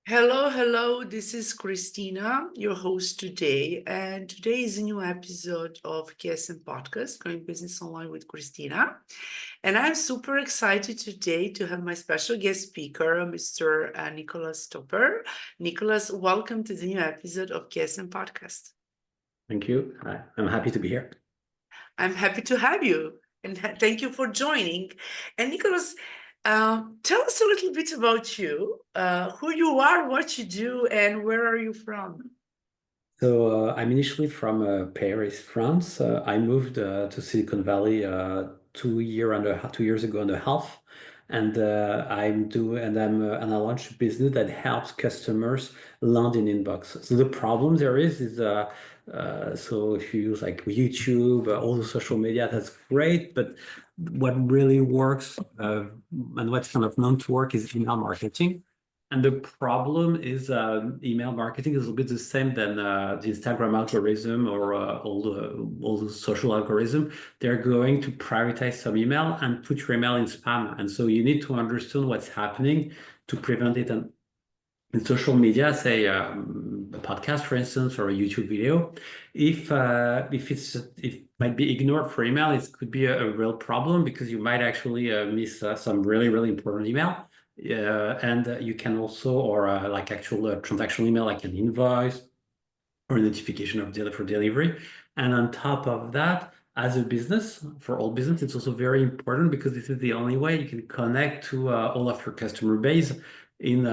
Hello, hello. This is Kristina, your host today. And today is a new episode of KSM Podcast, Growing Business Online with Kristina. And I'm super excited today to have my special guest speaker, Mr. Nicolas Topper. Nicolas, welcome to the new episode of KSM Podcast. Thank you. I'm happy to be here. I'm happy to have you. And thank you for joining. And Nicolas, tell us a little bit about you, who you are, what you do, and where are you from? So I'm initially from Paris, France. I moved to Silicon Valley 2 years ago and a half, and I launched a business that helps customers land in inbox. So the problem there is so if you use like YouTube, all the social media, that's great, but what really works and what's kind of known to work is email marketing. And the problem is email marketing is a little bit the same than the Instagram algorithm or all the social algorithm. They're going to prioritize some email and put your email in spam. And so you need to understand what's happening to prevent it. And in social media, say a podcast, for instance, or a YouTube video, if might be ignored for email, it could be a real problem because you might actually miss some really important email. And you can also, or like actual transactional email, like an invoice or a notification of for delivery. And on top of that, as a business, for all business, it's also very important because this is the only way you can connect to all of your customer base in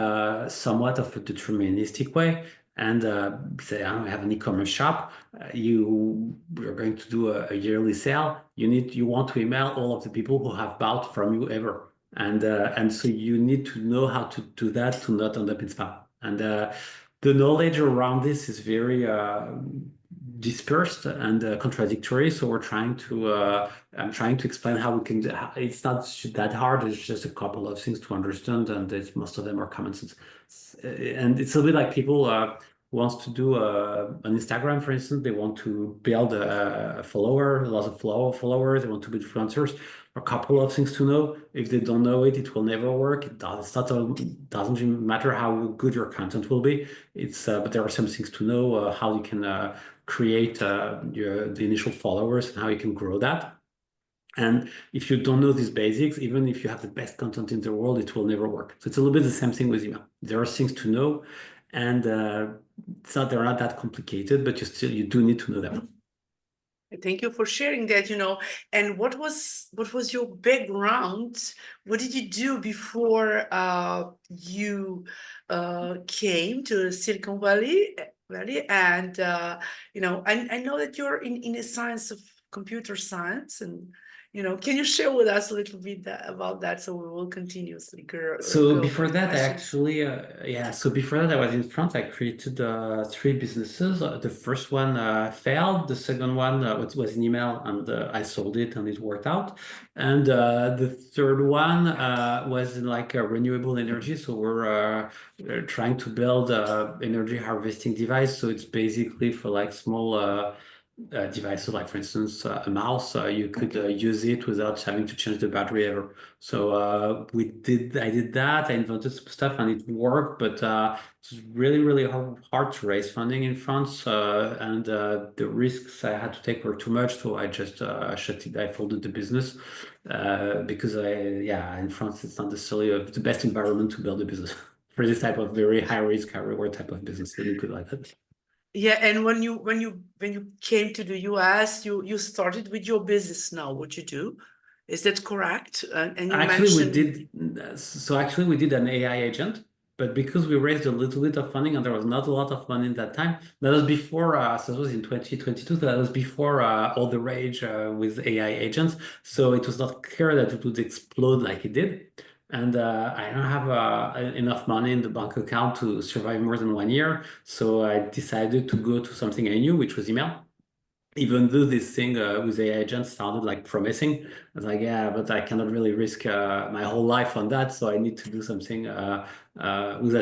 somewhat of a deterministic way. And say I have an e-commerce shop, you're going to do a yearly sale. You want to email all of the people who have bought from you ever. And so you need to know how to do that to not end up in spam. And the knowledge around this is very dispersed and contradictory. So I'm trying to explain how we can. It's not that hard. It's just a couple of things to understand, and most of them are common sense. And it's a bit like people wants to do on Instagram, for instance. They want to build a follower, lots of followers. They want to be influencers. A couple of things to know. If they don't know it, it will never work. Doesn't even matter how good your content will be. But there are some things to know how you can create the initial followers and how you can grow that. And if you don't know these basics, even if you have the best content in the world, it will never work. So it's a little bit the same thing with email. There are things to know, and they're not that complicated, but you do need to know them. Thank you for sharing that, and what was your background? What did you do before you came to Silicon Valley? And I know that you're in a science of computer science, and can you share with us a little bit about that so we will continuously So go before with that, questions? So before that, I was in France. I created three businesses. The first one failed. The second one was an email, and I sold it, and it worked out. And the third one was in like a renewable energy. So we're trying to build a energy harvesting device. So it's basically for like small devices, like for instance, a mouse. You could use it without having to change the battery ever. So I did that. I invented some stuff and it worked, but it's really hard to raise funding in France, and the risks I had to take were too much. So I just shut it. I folded the business because in France it's not necessarily the best environment to build a business for this type of very high risk, high reward type of business. Let me put it like that. Yeah, and when you came to the US, you started with your business now. What you do, is that correct? And you Actually, mentioned. we did an AI agent, but because we raised a little bit of funding and there was not a lot of money in that time, that was before, so it was in 2022, so that was before all the rage with AI agents. So it was not clear that it would explode like it did. And I don't have enough money in the bank account to survive more than 1 year. So I decided to go to something I knew, which was email, even though this thing with AI agents sounded like promising. I was like, yeah, but I cannot really risk my whole life on that. So I need to do something with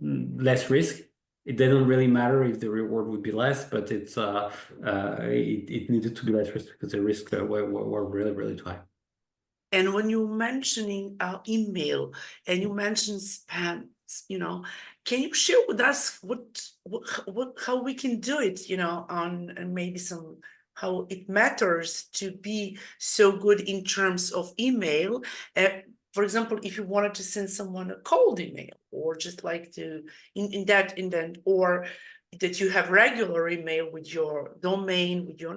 less risk. It didn't really matter if the reward would be less, but it needed to be less risk because the risks were really too high. And when you're mentioning email and you mention spam, can you share with us how we can do it, on and maybe how it matters to be so good in terms of email? For example, if you wanted to send someone a cold email, or just like to in that, or that you have regular email with your domain, with your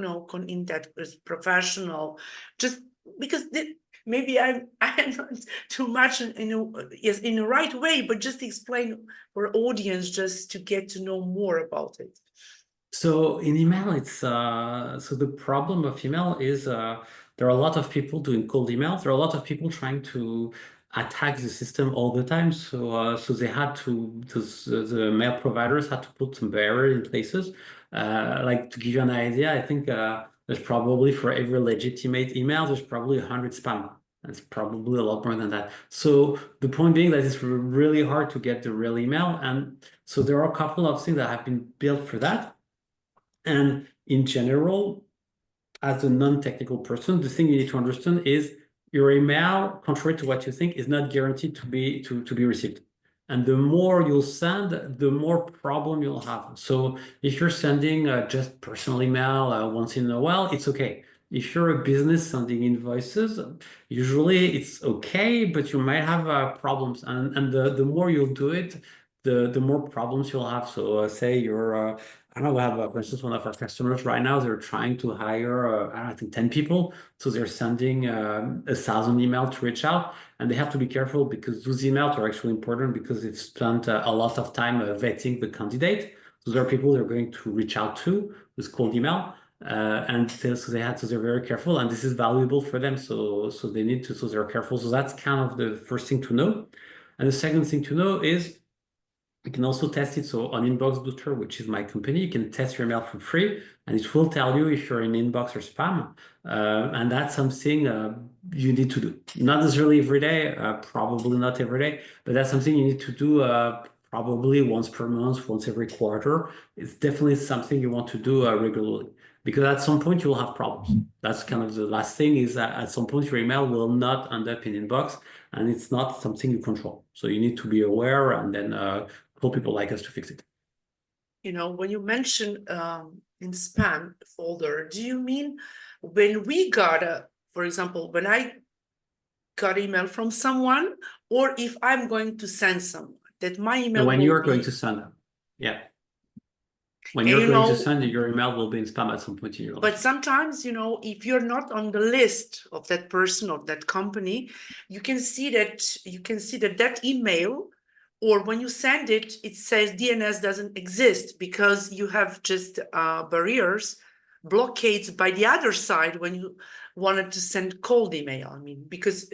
in that is professional, just because maybe I'm not too much in the right way, but just explain for audience just to get to know more about it. So in email, it's so the problem of email is there are a lot of people doing cold emails. There are a lot of people trying to attack the system all the time. So they had to the mail providers had to put some barrier in places. Like to give you an idea, I think there's probably for every legitimate email, there's probably 100 spam. It's probably a lot more than that. So the point being that it's really hard to get the real email, and so there are a couple of things that have been built for that. And in general, as a non-technical person, the thing you need to understand is your email, contrary to what you think, is not guaranteed to be received. And the more you'll send, the more problem you'll have. So if you're sending just personal email once in a while, it's okay. If you're a business sending invoices, usually it's okay, but you might have problems. And the more you'll do it, the more problems you'll have. So say you're I don't know, we have, for instance, one of our customers right now, they're trying to hire, I don't know, I think 10 people. So they're sending 1,000 emails to reach out. And they have to be careful because those emails are actually important because they've spent a lot of time vetting the candidate. So there are people they're going to reach out to with cold email. So they're very careful, and this is valuable for them. So they need to, so they're careful. So that's kind of the first thing to know. And the second thing to know is you can also test it. So on Inboxbooster, which is my company, you can test your mail for free, and it will tell you if you're in inbox or spam. And that's something you need to do. Not necessarily every day, probably not every day, but that's something you need to do probably once per month, once every quarter. It's definitely something you want to do regularly, because at some point you'll have problems. That's kind of the last thing, is that at some point your email will not end up in inbox, and it's not something you control. So you need to be aware, and then for people like us to fix it. When you mention in spam folder, do you mean when we got for example, when I got email from someone, or if I'm going to send someone, that my email when will you're be... going to send them, yeah. When And you're going to send it, your email will be in spam at some point in your life. But sometimes, if you're not on the list of that person or that company, you can see that email, or when you send it, it says DNS doesn't exist because you have just barriers, blockades by the other side when you wanted to send cold email. I mean, because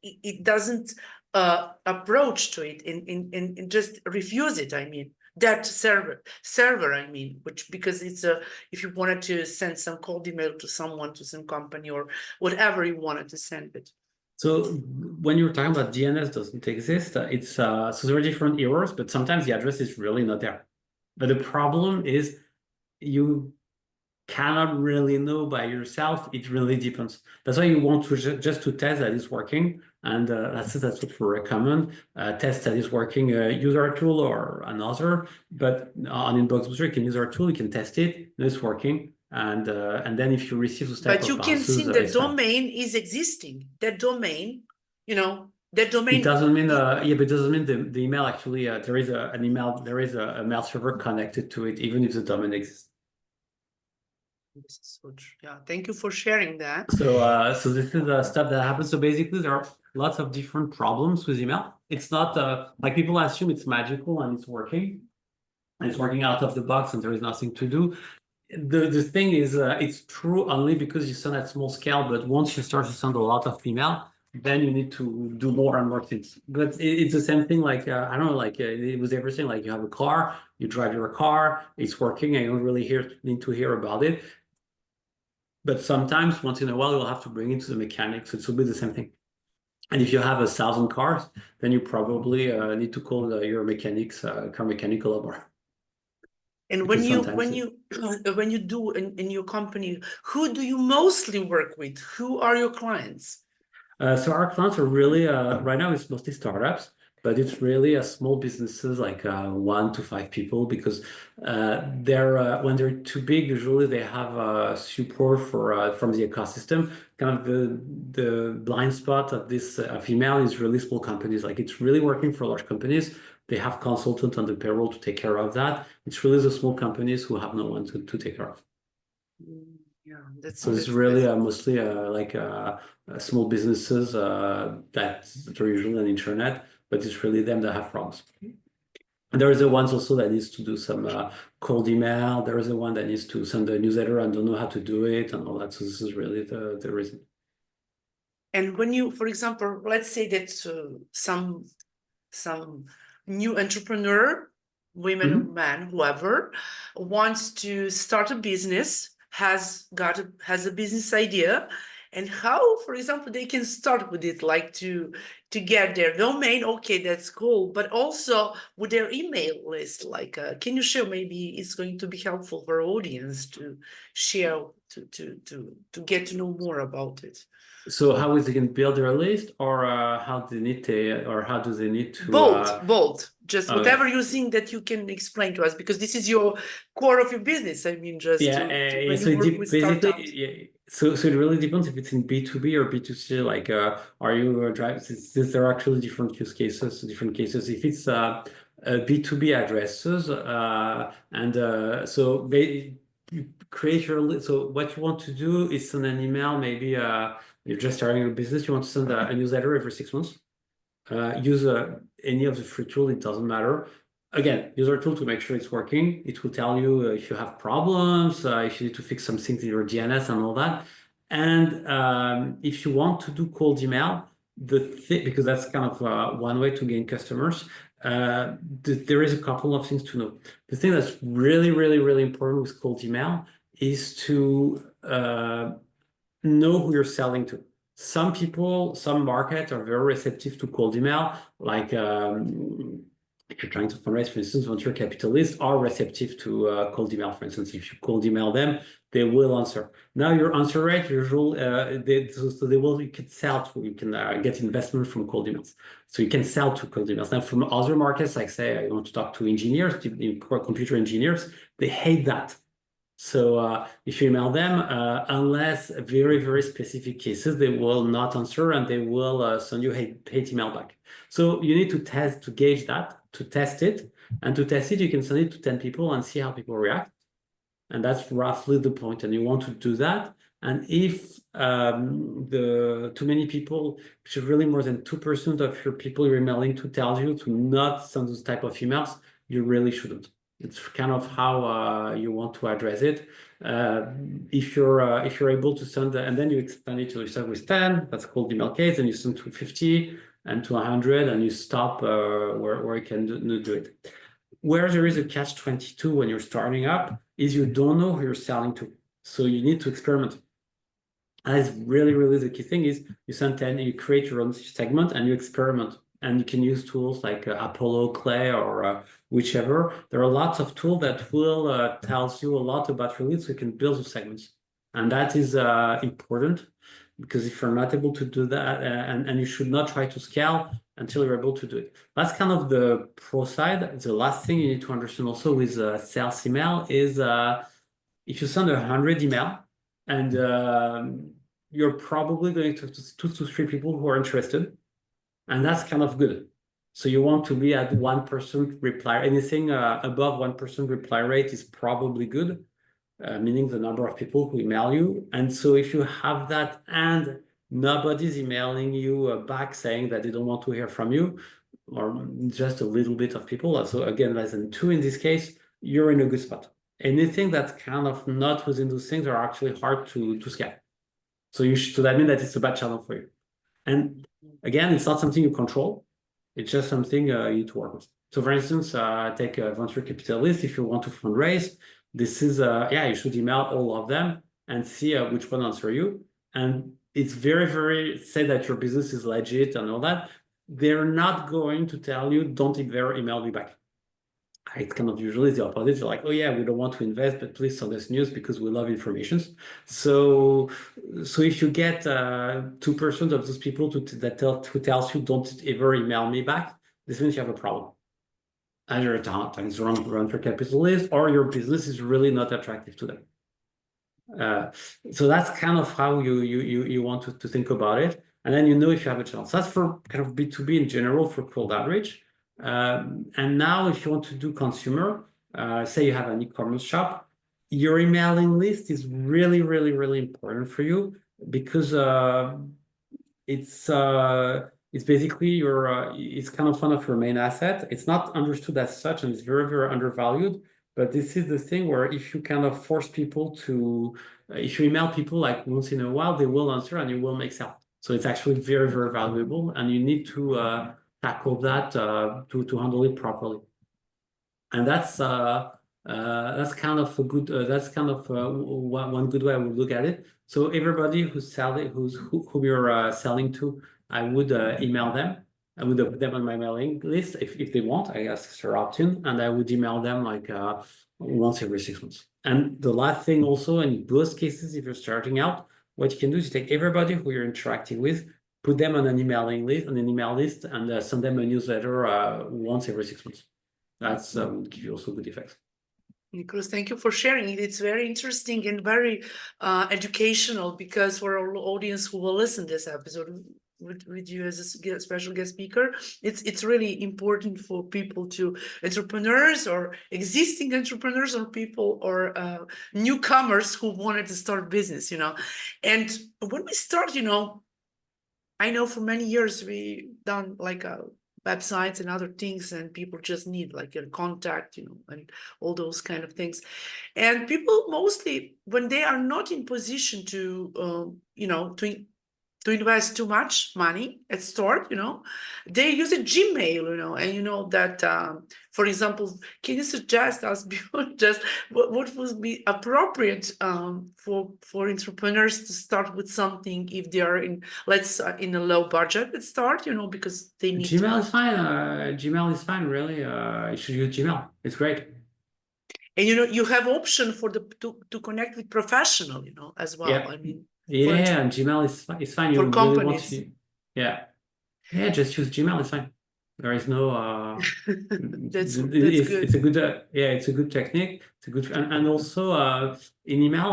it doesn't approach to it and just refuse it. I mean, that server, I mean, which, because it's if you wanted to send some cold email to someone, to some company, or whatever you wanted to send it. So when you're talking about DNS doesn't exist, it's so there are different errors, but sometimes the address is really not there. But the problem is you cannot really know by yourself. It really depends. That's why you want to just to test that it's working, and that's what we recommend. Test that it's working. Use our tool or another, but on Inboxbooster you can use our tool. You can test it. It's working, and then if you receive those type but of you can bounces, see the domain is existing. That domain, that domain. It doesn't mean yeah, but it doesn't mean the email actually there is an email, there is a mail server connected to it, even if the domain exists. This is so true. Yeah, thank you for sharing that. So this is stuff that happens. So basically, there are lots of different problems with email. It's not like people assume it's magical and it's working out of the box and there is nothing to do. The thing is, it's true only because you send at small scale, but once you start to send a lot of email, then you need to do more and more things. But it's the same thing, like I don't know, like it was everything. Like you have a car, you drive your car, it's working, and you don't really need to hear about it. But sometimes, once in a while, you'll have to bring it to the mechanic, so it will be the same thing. And if you have 1,000 cars, then you probably need to call your car mechanic a lot more. And when you do in your company, who do you mostly work with? Who are your clients? So our clients are really right now it's mostly startups, but it's really small businesses like 1 to 5 people because they're when they're too big, usually they have support for from the ecosystem. Kind of the blind spot of this of email is really small companies. Like it's really working for large companies. They have consultants on the payroll to take care of that. It's really the small companies who have no one to take care of. Yeah, that's So it's that's really that's mostly small businesses that are usually on internet, but it's really them that have problems. And there is the ones also that needs to do some cold email. There is the one that needs to send a newsletter and don't know how to do it and all that. So this is really the reason. And when you, for example, let's say that some new entrepreneur, women or Mhm. man, whoever, wants to start a business, has a business idea, and how, for example, they can start with it, like to get their domain. Okay, that's cool, but also with their email list. Like, can you share? Maybe it's going to be helpful for our audience to share to get to know more about it. So how is they going to build their list, or how do they need to, or how do they need to? Both. Just Okay. whatever you think that you can explain to us, because this is your core of your business. I mean, just Yeah, to when you so work with basically, startups. yeah, so it really depends if it's in B2B or B2C. Like, are you driving? Since there are actually different use cases, different cases. If it's B2B addresses, and so you create your list. So what you want to do is send an email. Maybe you're just starting a business. You want to send a newsletter every 6 months. Use any of the free tool, it doesn't matter. Again, use our tool to make sure it's working. It will tell you if you have problems, if you need to fix some things in your DNS and all that. And if you want to do cold email, because that's kind of one way to gain customers, there is a couple of things to know. The thing that's really, really, really important with cold email is to know who you're selling to. Some people, some markets are very receptive to cold email, like if you're trying to fundraise, for instance, venture capitalists are receptive to cold email. For instance, if you cold email them, they will answer. Now your answer rate, usually, so they will, you can sell to, you can get investment from cold emails. So you can sell to cold emails. Now from other markets, like say, I want to talk to engineers, computer engineers, they hate that. So if you email them, unless very, very specific cases, they will not answer and they will send you hate email back. So you need to test, to gauge that, to test it. And to test it, you can send it to 10 people and see how people react. And that's roughly the point. And you want to do that. And if the too many people, which is really more than 2% of your people you're emailing to, tells you to not send those type of emails, you really shouldn't. It's kind of how you want to address it. If you're able to send, and then you expand it to you start with 10, that's called email case, and you send to 50 and to 100, and you stop where you can do it. Where there is a catch-22 when you're starting up is you don't know who you're selling to. So you need to experiment. And it's really, really the key thing is you send 10, you create your own segment and you experiment. And you can use tools like Apollo, Clay, or whichever. There are lots of tools that will tells you a lot about your leads so you can build those segments. And that is important because if you're not able to do that, and you should not try to scale until you're able to do it. That's kind of the pro side. The last thing you need to understand also with sales email is if you send 100 email and you're probably going to 2 to 3 people who are interested, and that's kind of good. So you want to be at 1% reply. Anything above 1% reply rate is probably good, meaning the number of people who email you. And so if you have that and nobody's emailing you back saying that they don't want to hear from you, or just a little bit of people, so again, less than 2 in this case, you're in a good spot. Anything that's kind of not within those things are actually hard to scale. So that means that it's a bad channel for you. And again, it's not something you control. It's just something you need to work with. So for instance, take a venture capitalist. If you want to fundraise, this is, yeah, you should email all of them and see which one answer you. And it's very, very, say that your business is legit and all that. They're not going to tell you, don't ever email me back. it's kind of usually the opposite. They're like, oh yeah, we don't want to invest, but please send us news because we love information. So, so if you get 2% of those people who tells you don't ever email me back, this means you have a problem. Either things run for capitalist, or your business is really not attractive to them. So that's kind of how you want to think about it, and then you know if you have a chance. That's for kind of B2B in general for cold outreach. And now if you want to do consumer, say you have an e-commerce shop, your emailing list is really, really, really important for you because it's basically it's kind of one of your main asset. It's not understood as such, and it's very, very undervalued. But this is the thing where if you kind of force people to, if you email people like once in a while, they will answer and you will make sale. So it's actually very, very valuable, and you need to tackle that to handle it properly. And that's kind of a good that's kind of one good way I would look at it. So everybody who's selling who you're selling to, I would email them. I would put them on my mailing list if they want. I guess it's their opt-in, and I would email them like once every 6 months. And the last thing also, in both cases, if you're starting out, what you can do is you take everybody who you're interacting with, put them on an emailing list, on an email list, and send them a newsletter once every 6 months. That's would give you also good effects. Nicolas, thank you for sharing it. It's very interesting and very educational, because for our audience who will listen to this episode with you as a special guest speaker, it's really important for people to entrepreneurs or existing entrepreneurs or people or newcomers who wanted to start business, And when we start, I know for many years we done like websites and other things, and people just need like a contact, and all those kind of things. And people mostly, when they are not in position to, to invest too much money at start, they use a Gmail, and that, for example, can you suggest us just what would be appropriate for entrepreneurs to start with something if they are in a low budget at start, because they need Gmail is fine. Gmail is fine, really. You should use Gmail. It's great. And you have option for to connect with professional, as well. Yeah. I mean, Yeah, and Gmail is fine. It's fine. You for really want companies. to, yeah. Yeah, just use Gmail. It's fine. There is no That's good. it's a good yeah, it's a good technique. It's a good and also in email,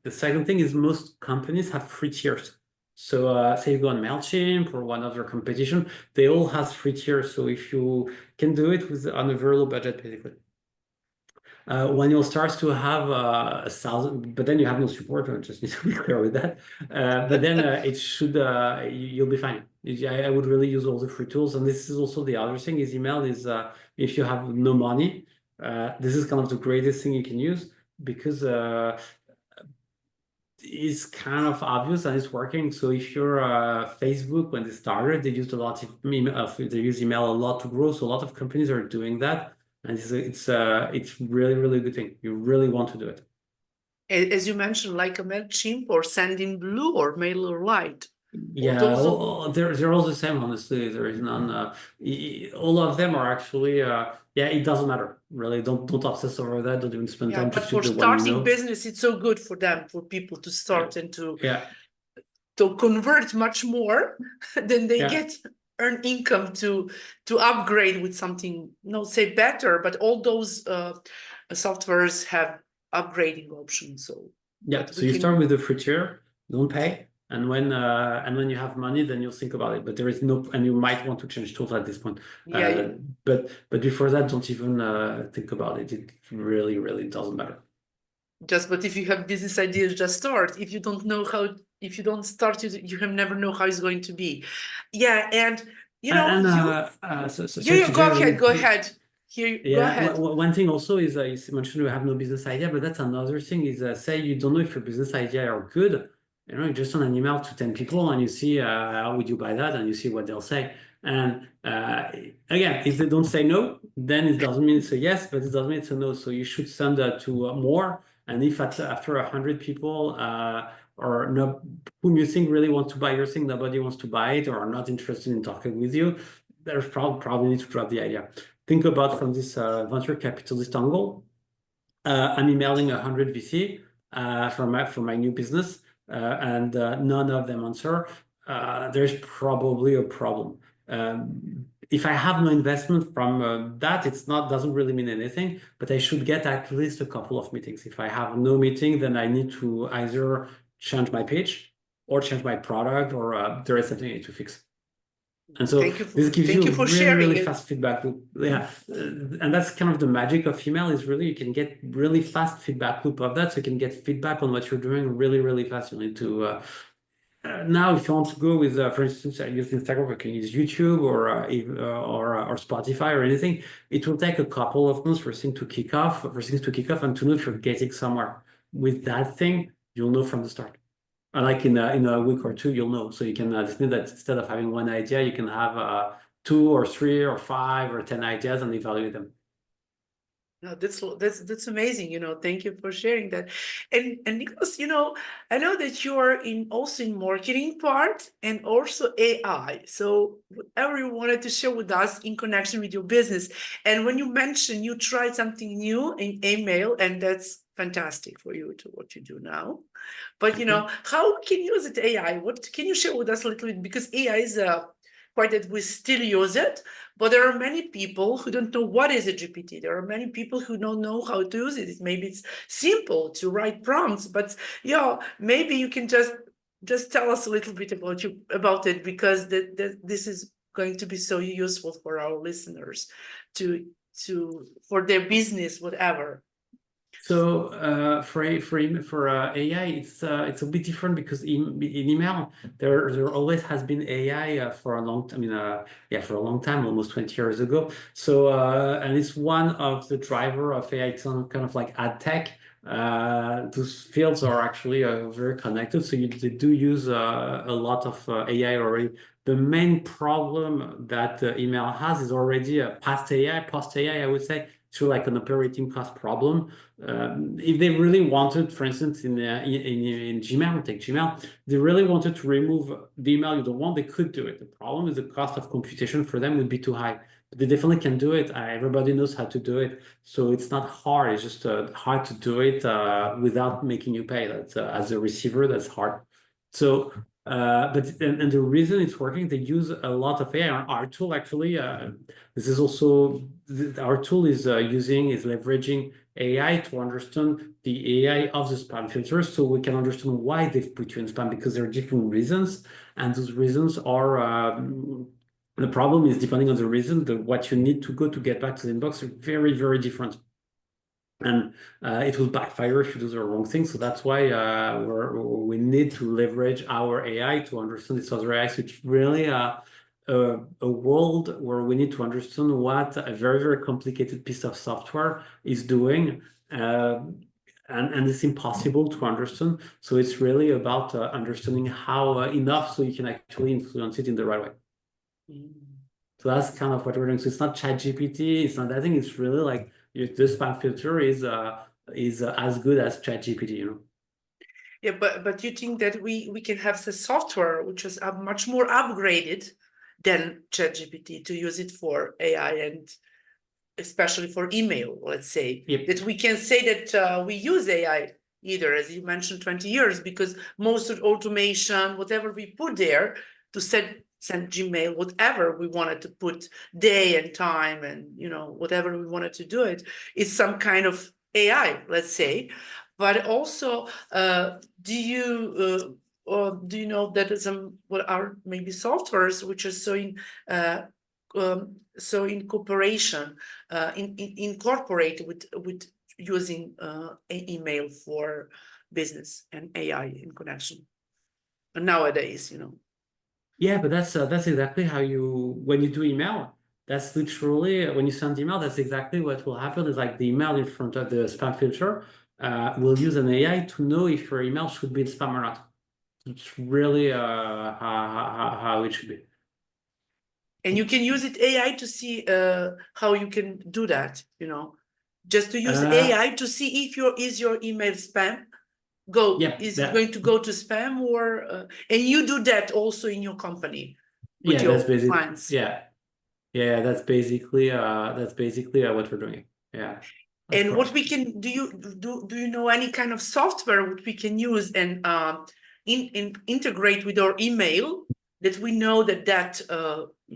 the second thing is most companies have free tiers. So say you go on MailChimp or one other competition, they all have free tiers. So if you can do it on a very low budget, basically. When you'll start to have 1,000, but then you have no support. I just need to be clear with that. But then it should you'll be fine. I would really use all the free tools, and this is also the other thing: is email is if you have no money, this is kind of the greatest thing you can use because it's kind of obvious and it's working. So if you're Facebook, when they started, they used a lot of they use email a lot to grow. So a lot of companies are doing that. And it's really, really good thing. You really want to do it. As you mentioned, like a MailChimp or Sendinblue or MailerLite. Yeah, they're all the same, honestly. There is none. All of them are actually, yeah, it doesn't matter. Really, don't obsess over that. Don't even spend time. But Just for use the one you starting know. business, it's so good for them, for people to start and to to convert much more than they get earn income to upgrade with something, say better, but all those softwares have upgrading options. So so you start with the free tier, don't pay, and when you have money, then you'll think about it. But there is no, and you might want to change tools at this point. But before that, don't even think about it. It really, really doesn't matter. But if you have business ideas, just start. If you don't know how, if you don't start, you have never know how it's going to be. Yeah, and go ahead. Go ahead. Go ahead. One thing also is you mentioned you have no business idea, but that's another thing is say you don't know if your business idea are good. You just send an email to 10 people and you see how would you buy that, and you see what they'll say. And again, if they don't say no, then it doesn't mean it's a yes, but it doesn't mean it's a no. So you should send that to more. And if after 100 people or no, whom you think really want to buy your thing, nobody wants to buy it or are not interested in talking with you, there's probably need to drop the idea. think about from this venture capitalist angle. I'm emailing 100 VC for my new business, and none of them answer. There's probably a problem. If I have no investment from that, doesn't really mean anything, but I should get at least a couple of meetings. If I have no meeting, then I need to either change my page or change my product, or there is something I need to fix. And so this gives you a really, really fast feedback loop. Yeah. And that's kind of the magic of email, is really you can get really fast feedback loop of that. So you can get feedback on what you're doing really, really fast. You need to now, if you want to go with, for instance, I use Instagram, you can use YouTube or Spotify or anything. It will take a couple of months for things to kick off, and to know if you're getting somewhere with that thing. You'll know from the start. Like in a week or two, you'll know. So you can this means that instead of having one idea, you can have 2 or 3 or 5 or 10 ideas and evaluate them. No, that's amazing. Thank you for sharing that. And Nicolas, I know that you are also in marketing part and also AI. So whatever you wanted to share with us in connection with your business. And when you mentioned you tried something new in email, and that's fantastic for you to what you do now. But how can you use it AI? What can you share with us a little bit? Because AI is quite that we still use it, but there are many people who don't know what is a GPT. There are many people who don't know how to use it. Maybe it's simple to write prompts, but maybe you can just tell us a little bit about it, because this is going to be so useful for our listeners for their business, whatever. So for AI, it's a bit different, because in email there always has been AI for a long time. For a long time, almost 20 years ago. So and it's one of the driver of AI. It's kind of like ad tech. Those fields are actually very connected. So they do use a lot of AI already. The main problem that email has is already a post AI, I would say, to like an operating cost problem. If they really wanted, for instance, in Gmail, take Gmail, they really wanted to remove the email you don't want, they could do it. The problem is the cost of computation for them would be too high. But they definitely can do it. Everybody knows how to do it. So it's not hard. It's just hard to do it without making you pay. That's as a receiver, that's hard. So but the reason it's working, they use a lot of AI. Our tool actually, this is also our tool is leveraging AI to understand the AI of the spam filters, so we can understand why they've put you in spam, because there are different reasons, and those reasons are the problem is, depending on the reason, what you need to go to get back to the inbox are very, very different. And it will backfire if you do the wrong thing. So that's why we need to leverage our AI to understand this other AI. So it's really a world where we need to understand what a very, very complicated piece of software is doing. And it's impossible to understand. So it's really about understanding how enough so you can actually influence it in the right way. So that's kind of what we're doing. So it's not ChatGPT. It's not that thing. It's really like the spam filter is as good as ChatGPT. Yeah, but you think that we can have the software which is much more upgraded than ChatGPT to use it for AI, and especially for email, let's say. Yep. That we can say that we use AI either, as you mentioned, 20 years, because most of automation, whatever we put there to send Gmail, whatever we wanted to put, day and time, and whatever we wanted to do it, is some kind of AI, let's say. But also, do you know that some what are maybe softwares which are so in cooperation, incorporate with using email for business and AI in connection nowadays, Yeah, but that's exactly how when you do email, that's literally when you send email, that's exactly what will happen. Is like the email in front of the spam filter will use an AI to know if your email should be in spam or not. It's really how it should be. And you can use it AI to see how you can do that, just to use AI to see if is your email spam. Is it going to go to spam, or and you do that also in your company with your clients? Yeah. Yeah, that's basically what we're doing. Yeah, that's And what correct. we can do you know any kind of software which we can use and integrate with our email that we know that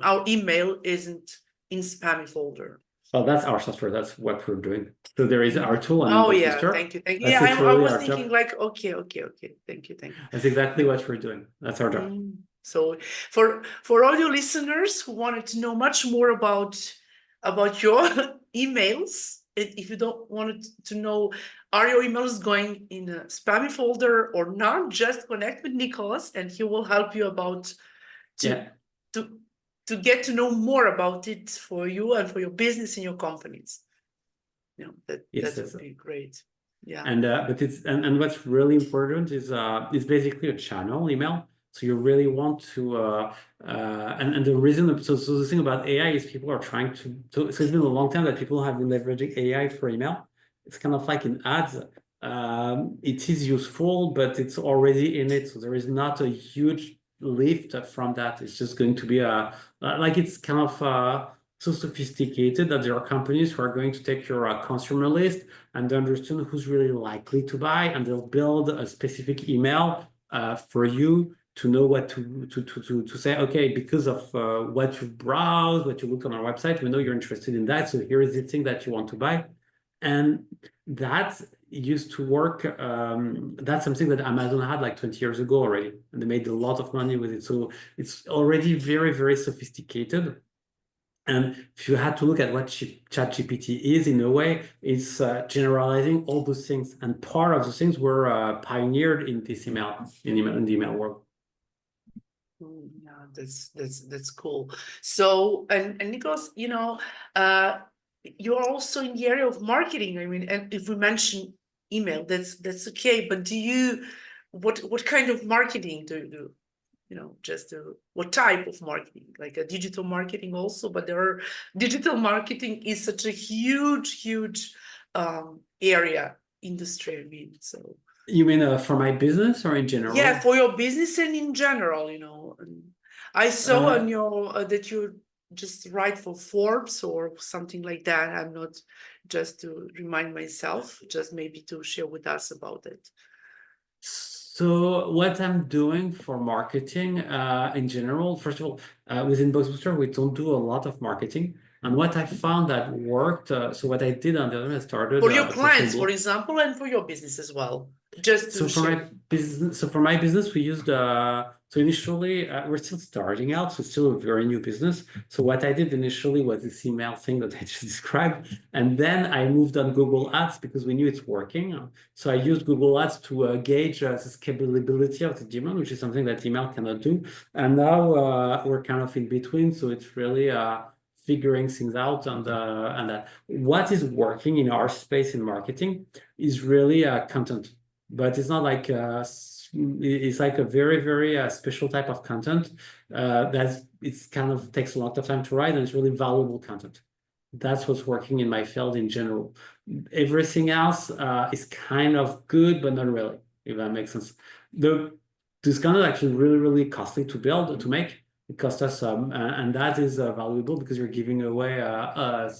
our email isn't in spammy folder? Well, that's our software. That's what we're doing. So there is our tool, an Oh inbox yeah, booster. thank you, thank you. That's Yeah, it, I really was our thinking job. like, okay, thank you, thank you. That's exactly what we're doing. That's our job. So for all your listeners who wanted to know much more about your emails, if you don't want to know are your emails going in a spammy folder or not, just connect with Nicolas and he will help you about to Yeah. to to get to know more about it for you and for your business and your companies. You know, Yes, that yes. would be great. Yeah. And but it's and what's really important is basically a channel email. So you really want to and the reason so the thing about AI is people are trying to so it's been a long time that people have been leveraging AI for email. It's kind of like in ads. It is useful, but it's already in it, so there is not a huge lift from that. It's just going to be a like it's kind of so sophisticated that there are companies who are going to take your consumer list and understand who's really likely to buy, and they'll build a specific email for you to know what to say. Okay, because of what you browse, what you look on our website, we know you're interested in that. So here is the thing that you want to buy, and that used to work. That's something that Amazon had like 20 years ago already, and they made a lot of money with it. So it's already very, very sophisticated. And if you had to look at what ChatGPT is, in a way, it's generalizing all those things. And part of the things were pioneered in this in the email world. Yeah, that's cool. So, and Nicholas, you're also in the area of marketing. I mean, and if we mention email, that's okay. But what kind of marketing do you do? Just what type of marketing? Like a digital marketing also, but digital marketing is such a huge area industry. I mean, so. You mean for my business or in Yeah, general? for your business and in general. And I saw on Uh, your that you just write for Forbes or something like that. I'm not just to remind myself, just maybe to share with us about it. So what I'm doing for marketing in general, first of all, with Inboxbooster, we don't do a lot of marketing. And what I found that worked, so what I did on the other hand, I started For your a personal clients, for blog. example, and for your business as well, just to share. So for my business, we used so initially we're still starting out, so still a very new business. So what I did initially was this email thing that I just described, and then I moved on Google Ads because we knew it's working. So I used Google Ads to gauge the scalability of the demand, which is something that email cannot do. And now we're kind of in between, so it's really figuring things out and that what is working in our space in marketing is really content, but it's not like it's like a very, very special type of content that it's kind of takes a lot of time to write, and it's really valuable content. That's what's working in my field in general. Everything else is kind of good, but not really, if that makes sense. This content actually really, really costly to build, to make. It costs us and that is valuable because you're giving away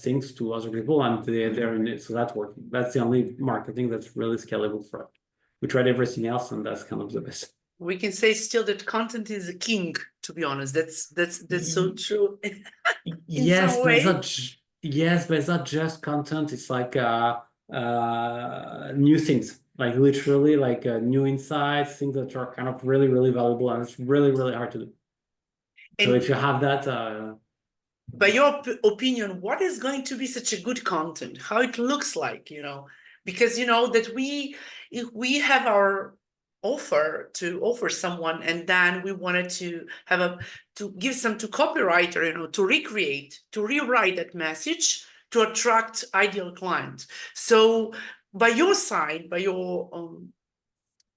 things to other people, and they're in it. So that's working. That's the only marketing that's really scalable for us. We tried everything else, and that's kind of the best. We can say still that content is a king. To be honest, that's so true. In some Yes, but it's way. not. Yes, but it's not just content. It's like new things, like literally like new insights, things that are kind of really, really valuable, and it's really, really hard to do. So And if you have that, by your opinion, what is going to be such a good content? How it looks like, because that if we have our offer to offer someone, and then we wanted to to give some to copywriter, to recreate, to rewrite that message to attract ideal client. So by your side, by your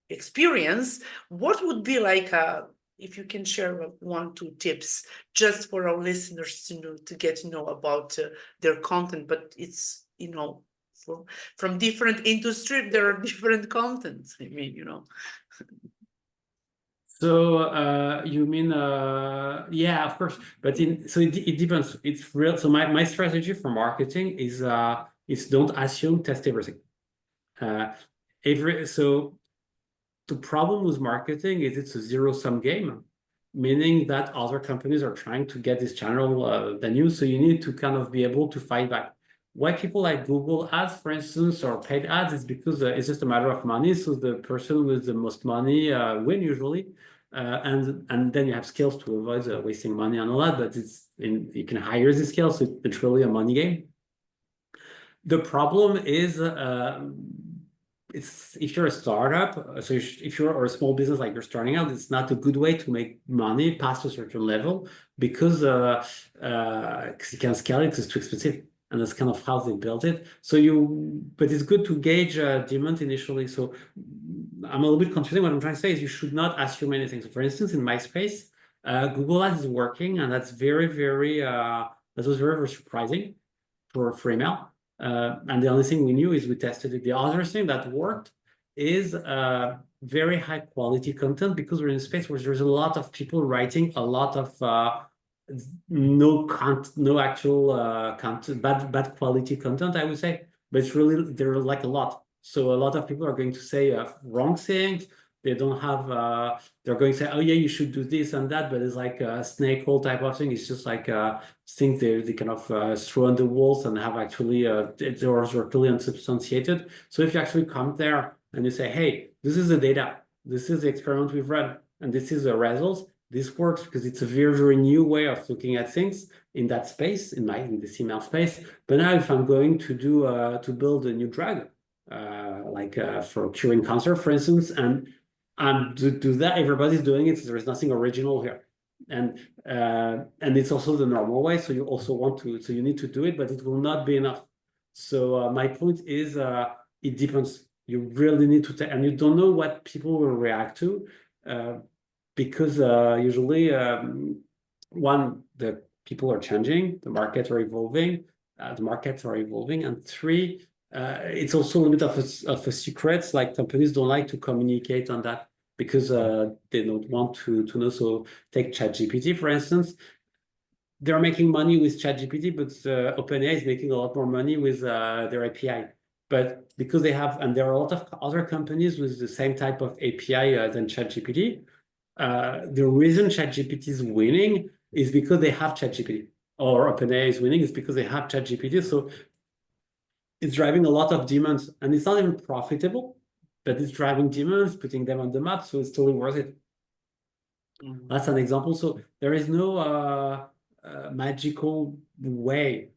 experience, what would be like if you can share 1, 2 tips just for our listeners to know, to get to know about their content, but it's from different industry there are different contents. I mean. So you mean yeah, of course, but it depends. It's real. So my strategy for marketing is don't assume, test everything. Uh, so the problem with marketing is it's a zero-sum game, meaning that other companies are trying to get this channel than you. So you need to kind of be able to fight back. Why people like Google ads, for instance, or paid ads is because it's just a matter of money. So the person with the most money win usually. And then you have skills to avoid wasting money on all that, but you can hire these skills. So it's really a money game. The problem is, it's if you're a startup, so if you're or a small business like you're starting out, it's not a good way to make money past a certain level because you can't scale it, it's too expensive. And that's kind of how they built it. But it's good to gauge demand initially. So I'm a little bit confusing. What I'm trying to say is you should not assume anything. So for instance, in my space, Google Ads is working, and that was very, very surprising for email. And the only thing we knew is we tested it. The other thing that worked is very high quality content because we're in a space where there's a lot of people writing a lot of no actual content, bad quality content, I would say. But it's really there are like a lot. So a lot of people are going to say wrong things. They don't have they're going to say, oh yeah, you should do this and that, but it's like a snake hole type of thing. It's just like things they kind of throw on the walls and have actually those are totally unsubstantiated. So if you actually come there and you say, hey, this is the data, this is the experiment we've run, and this is the results, this works because it's a very, very new way of looking at things in that space, in the email space. But now if I'm going to do to build a new drug, like for curing cancer, for instance, and to do that, everybody's doing it, so there is nothing original here. And it's also the normal way. So you also so you need to do it, but it will not be enough. So my point is, it depends. You really need to and you don't know what people will react to, because usually the people are changing, the markets are evolving, and three, it's also a little bit of a secret. Like companies don't like to communicate on that because they don't want to know. So take ChatGPT, for instance. They're making money with ChatGPT, but OpenAI is making a lot more money with their API. But because and there are a lot of other companies with the same type of API than ChatGPT. The reason ChatGPT is winning is because they have ChatGPT, or OpenAI is winning is because they have ChatGPT. So it's driving a lot of demands, and it's not even profitable, but it's driving demands, putting them on the map, so it's totally worth it. That's an example. So there is no magical way.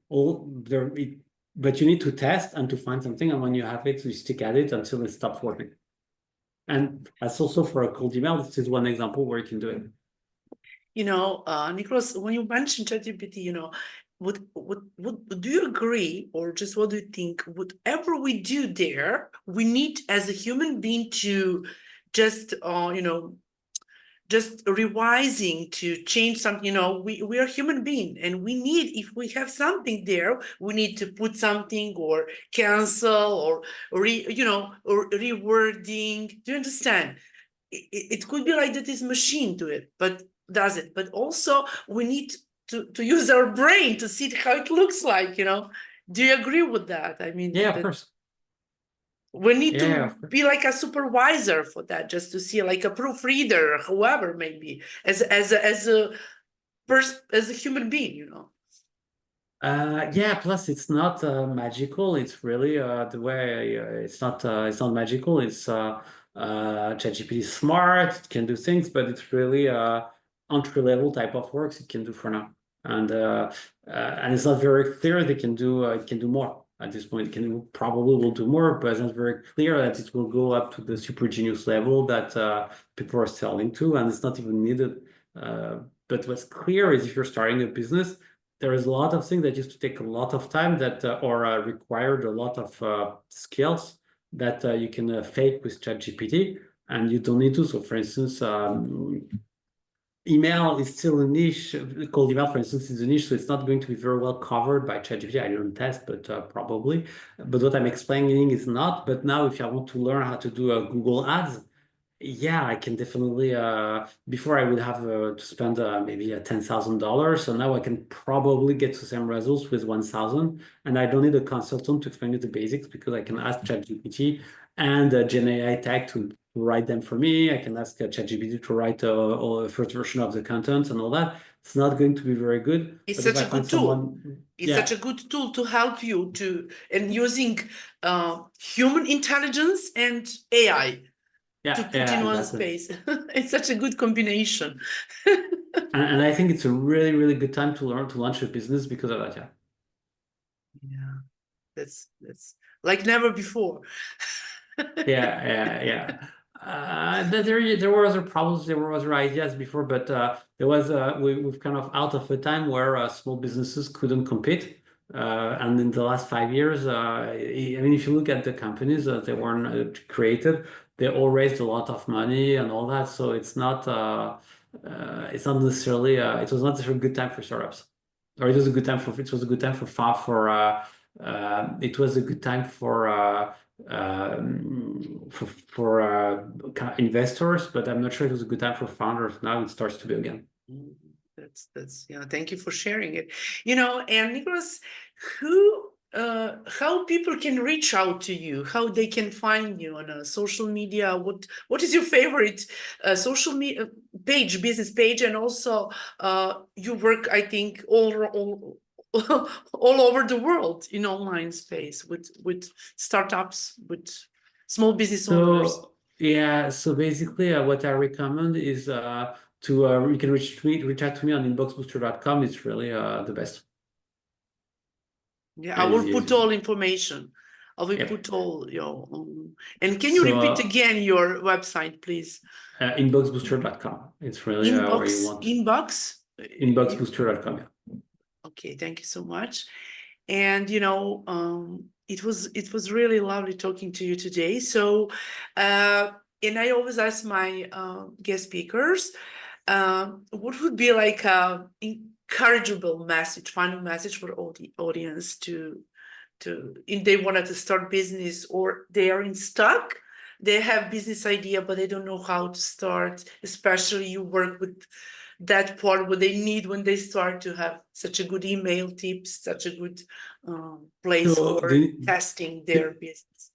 But you need to test and to find something, and when you have it, you stick at it until it stops working. And that's also for a cold email. This is one example where you can do it. Nicolas, when you mentioned ChatGPT, what do you agree, or just what do you think? Whatever we do there, we need as a human being to just just revising to change something. We are human being, and we need, if we have something there, we need to put something or cancel or or rewording. Do you understand? It could be like that is machine to it, but does it? But also we need to use our brain to see how it looks like. Do you agree with that? I mean, Yeah, of course. we need to be like a supervisor for that, just to see, like a proofreader, whoever maybe, as a human being. Yeah, plus it's not magical. It's really the way it's not magical. It's ChatGPT is smart, it can do things, but it's really entry level type of works it can do for now. And it's not very clear they can do it can do more at this point. Probably will do more, but it's not very clear that it will go up to the super genius level that people are selling to, and it's not even needed. But what's clear is if you're starting a business, there is a lot of things that used to take a lot of time that or required a lot of skills that you can fake with ChatGPT, and you don't need to. So, for instance, email is still a niche. Cold email, for instance, is a niche, so it's not going to be very well covered by ChatGPT. I didn't test, but probably. But what I'm explaining is not. But now, if I want to learn how to do Google Ads, Yeah, I can definitely. Before I would have to spend maybe $10,000. So now I can probably get to same results with 1,000, and I don't need a consultant to explain me the basics because I can ask ChatGPT and Gen AI tag to write them for me. I can ask ChatGPT to write a first version of the content and all that. It's not going to be very good, It's but if such I a find good tool. someone, It's such yeah, a good tool to help you to, and using human intelligence and AI to yeah, put in yeah, one exactly. space. It's such a good combination. And I think it's a really, really good time to learn to launch a business because of that. Yeah. Yeah, that's like never before. Yeah, yeah, yeah. There were other problems, there were other ideas before, but there was we've kind of out of a time where small businesses couldn't compete. And in the last 5 years, I mean, if you look at the companies that they weren't created, they all raised a lot of money and all that. So it's not necessarily it was not necessarily a good time for startups, or it was a good time for it was a good time it was a good time for investors, but I'm not sure it was a good time for founders. Now it starts to be again. Mm, that's yeah. Thank you for sharing it. And Nicholas, who how people can reach out to you, how they can find you on social media. What is your favorite social media page, business page, and also you work, I think, all all over the world in online space with startups, with small business owners. So yeah, so basically, what I recommend is to you can reach out to me on inboxbooster.com. It's really the best. Yeah, I And will put all easy. information. I will Yep. put all and can you So repeat again your website, please? inboxbooster.com. It's really where you want Inbox. inboxbooster.com. Yeah. Okay, thank you so much. And it was really lovely talking to you today. So, and I always ask my guest speakers, what would be like a encourageable message, final message for all the audience to if they wanted to start business or they are in stuck, they have business idea but they don't know how to start, especially you work with that part what they need when they start to have such a good email tips, such a good place So for testing their the business.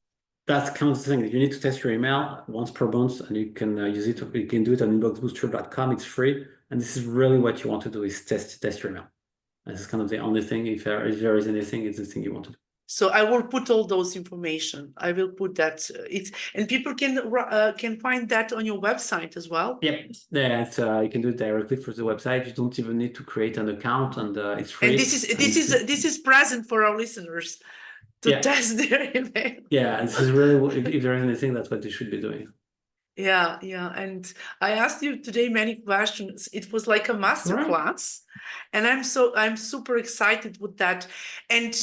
that's kind of the thing. You need to test your email once per month, and you can use it. You can do it on inboxbooster.com. It's free, and this is really what you want to do: is test your email. This is kind of the only thing. If there is anything, it's the thing you want to do. So I will put all those information. I will put that. It's and people can find that on your website as well. Yep, yeah, you can do it directly through the website. You don't even need to create an account, and it's And free. this is And this is this is present for our listeners to yeah, test their email. yeah, this is really if there is anything, that's what they should be doing. Yeah, yeah. And I asked you today many questions. It was like a All master right. class. And I'm super excited with that. And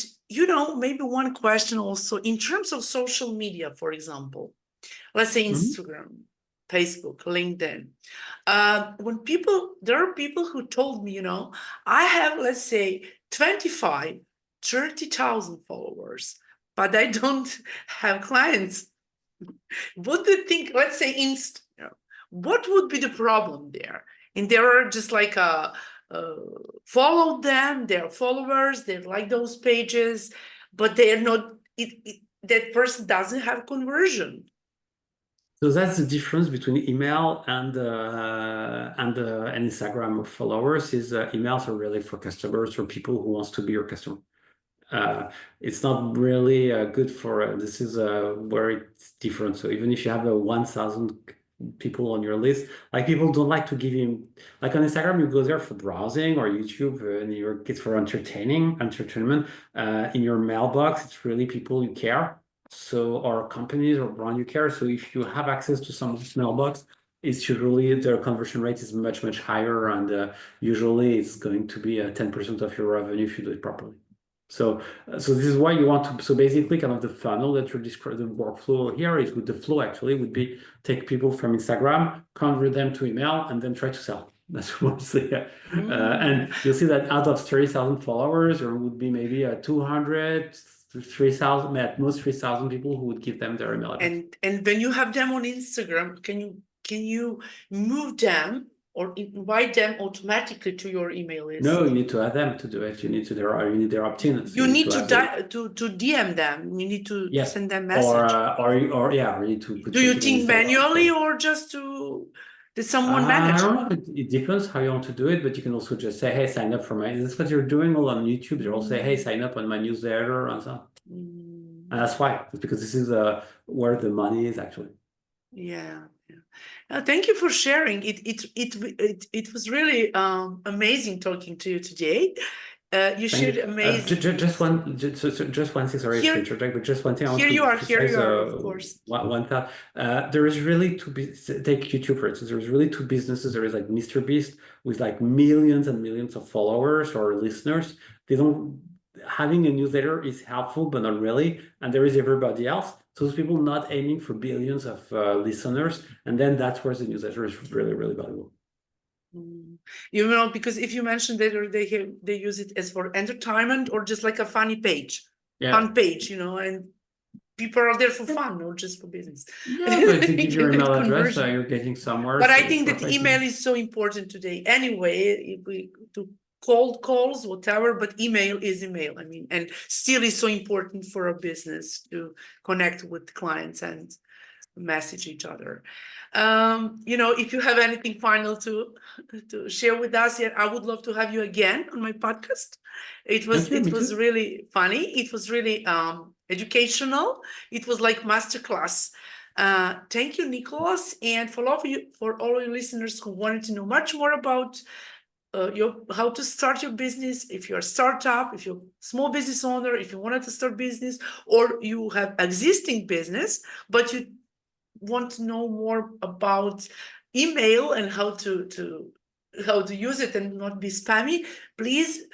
maybe one question also in terms of social media, for example, let's say Mhm. Instagram, Facebook, LinkedIn. There are people who told me, I have, let's say, 25, 30,000 followers, but I don't have clients. What do you think? Let's say what would be the problem there? And there are just like uh, follow them, they're followers, they like those pages, but they're not. That person doesn't have conversion. So that's the difference between email and Instagram or followers. Is emails are really for customers or people who wants to be your customer. It's not really good for this is where it's different. So even if you have a 1,000 people on your list, like people don't like to give you like on Instagram, you go there for browsing or YouTube, and it's for entertainment. In your mailbox, it's really people you care. So or companies or brand you care. So if you have access to someone's mailbox, it's usually their conversion rate is much much higher, and usually it's going to be 10% of your revenue if you do it properly. So this is why you want to. So basically, kind of the funnel that you're describing, the workflow here is with the flow actually would be take people from Instagram, convert them to email, and then try to sell. That's mostly, Mm. and you'll see that out of 30,000 followers, there would be maybe 200 to 3,000, at most 3,000 people who would give them their email address. And when you have them on Instagram, can you can you move them or invite them automatically to your email list? No, you need to add them to do it. You need their opt-in. So You need to add to DM them. You need to yes, send them message. or yeah, you need to put Do you something on think Instagram. manually or just did someone manage? I don't know. It depends how you want to do it, but you can also just say, "Hey, sign up for my." That's what you're doing all on YouTube. They'll say, "Hey, sign up on my newsletter," and so on. And that's why. It's because this is where the money is actually. Yeah. Thank you for sharing. It was really amazing talking to you today. You shared amazing. Just one thing. Sorry to interject, but just one thing. I want to emphasize, of course. One thought. There is really take YouTube for instance. There's really two businesses. There is like Mr. Beast with like millions and millions of followers or listeners. They don't having a newsletter is helpful, but not really. And there is everybody else. So those people not aiming for billions of listeners, and then that's where the newsletter is really, really valuable. You know, because if you mentioned that or they use it as for entertainment or just like a funny page, fun page, you know, and people are there for fun, not just for business. Yeah, but to give your email address, you're getting somewhere. But I think that email is so important today. Anyway, if we do cold calls, whatever, but email is email. I mean, and still is so important for a business to connect with clients and message each other. You know, if you have anything final to share with us, yet I would love to have you again on my podcast. It was really funny. It was really educational. It was like masterclass. Thank you, Nicolas, and for all your listeners who wanted to know much more about how to start your business. If you're a startup, if you're a small business owner, if you wanted to start business, or you have existing business, but you want to know more about email and how to use it and not be spammy, please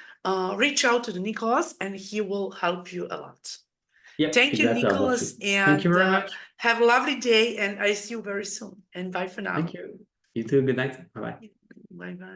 reach out to Nicolas and he will help you a lot. Yep, thank you, Nicolas, and thank you very much. Have a lovely day, and I see you very soon. And bye for now. Thank you. You too. Good night. Bye bye. Bye bye.